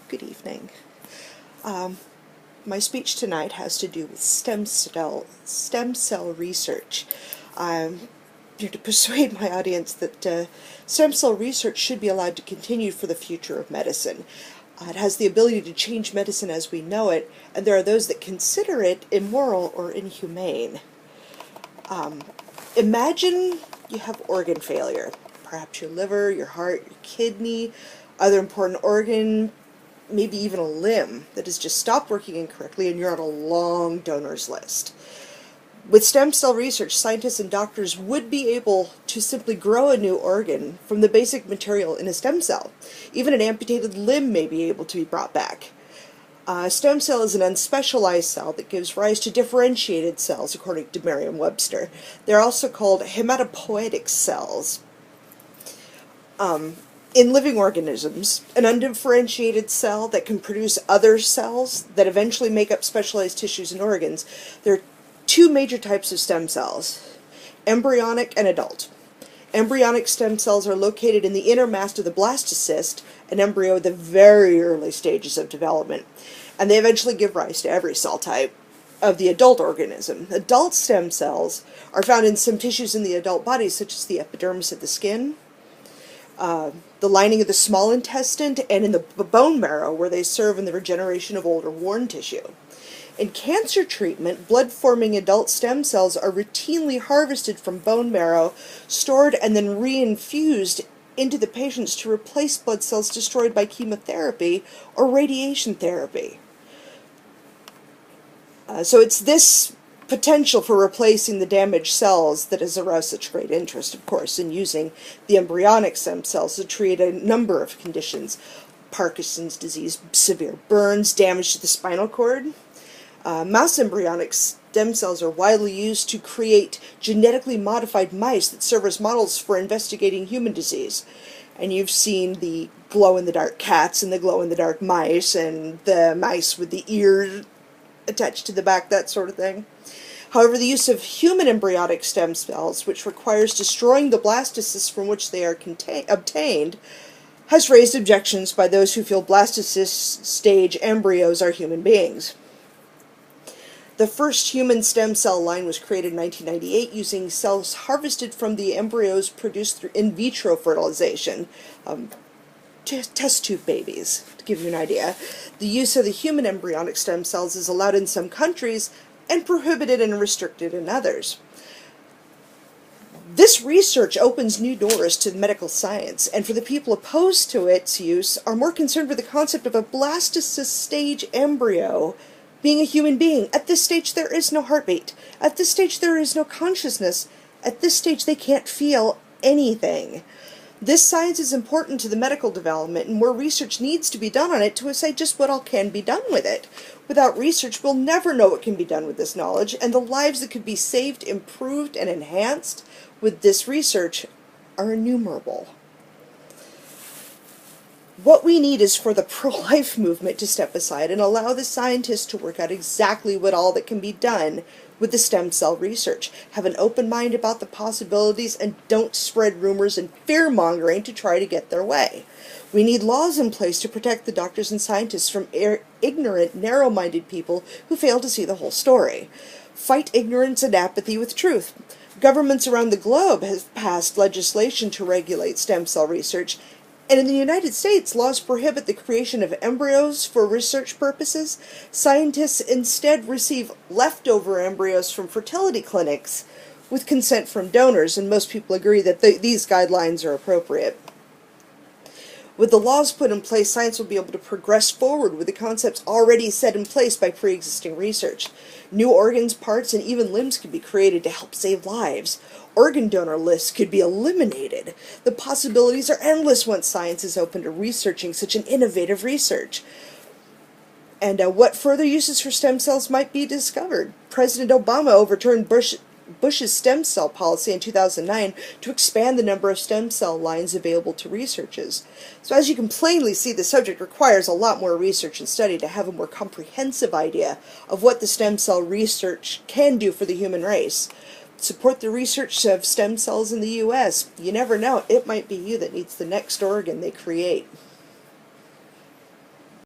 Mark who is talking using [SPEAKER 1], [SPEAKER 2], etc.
[SPEAKER 1] Good evening. My speech tonight has to do with stem cell research. I'm here to persuade my audience that stem cell research should be allowed to continue for the future of medicine. It has the ability to change medicine as we know it, and there are those that consider it immoral or inhumane. Imagine you have organ failure. Perhaps your liver, your heart, your kidney, other important organ, maybe even a limb that has just stopped working incorrectly, and you're on a long donors list. With stem cell research, scientists and doctors would be able to simply grow a new organ from the basic material in a stem cell. Even an amputated limb may be able to be brought back. A stem cell is an unspecialized cell that gives rise to differentiated cells, according to Merriam-Webster. They're also called hematopoietic cells. In living organisms, an undifferentiated cell that can produce other cells that eventually make up specialized tissues and organs. There are two major types of stem cells, embryonic and adult. Embryonic stem cells are located in the inner mass of the blastocyst, an embryo at the very early stages of development, and they eventually give rise to every cell type of the adult organism. Adult stem cells are found in some tissues in the adult body, such as the epidermis of the skin, the lining of the small intestine, and in the bone marrow, where they serve in the regeneration of old or worn tissue. In cancer treatment, blood-forming adult stem cells are routinely harvested from bone marrow, stored, and then reinfused into the patients to replace blood cells destroyed by chemotherapy or radiation therapy. So it's this potential for replacing the damaged cells that has aroused such great interest, of course, in using the embryonic stem cells to treat a number of conditions: Parkinson's disease, severe burns, damage to the spinal cord. Mouse embryonic stem cells are widely used to create genetically modified mice that serve as models for investigating human disease. And you've seen the glow-in-the-dark cats and the glow-in-the-dark mice, and the mice with the ears attached to the back, that sort of thing. However, the use of human embryonic stem cells, which requires destroying the blastocysts from which they are obtained, has raised objections by those who feel blastocyst stage embryos are human beings. The first human stem cell line was created in 1998 using cells harvested from the embryos produced through in vitro fertilization, test tube babies, to give you an idea. The use of the human embryonic stem cells is allowed in some countries and prohibited and restricted in others. This research opens new doors to medical science, and for the people opposed to its use are more concerned with the concept of a blastocyst stage embryo being a human being. At this stage there is no heartbeat. At this stage there is no consciousness. At this stage they can't feel anything. This science is important to the medical development, and more research needs to be done on it to assess just what all can be done with it. Without research, we'll never know what can be done with this knowledge, and the lives that could be saved, improved, and enhanced with this research are innumerable. What we need is for the pro-life movement to step aside and allow the scientists to work out exactly what all that can be done with the stem cell research. Have an open mind about the possibilities, and don't spread rumors and fear-mongering to try to get their way. We need laws in place to protect the doctors and scientists from ignorant, narrow-minded people who fail to see the whole story. Fight ignorance and apathy with truth. Governments around the globe have passed legislation to regulate stem cell research, and in the United States, laws prohibit the creation of embryos for research purposes. Scientists instead receive leftover embryos from fertility clinics with consent from donors, and most people agree that these guidelines are appropriate. With the laws put in place, science will be able to progress forward with the concepts already set in place by pre-existing research. New organs, parts, and even limbs could be created to help save lives. Organ donor lists could be eliminated. The possibilities are endless once science is open to researching such an innovative research. And what further uses for stem cells might be discovered? President Obama overturned Bush's stem cell policy in 2009 to expand the number of stem cell lines available to researchers. So as you can plainly see, the subject requires a lot more research and study to have a more comprehensive idea of what the stem cell research can do for the human race. Support the research of stem cells in the U.S. You never know, it might be you that needs the next organ they create.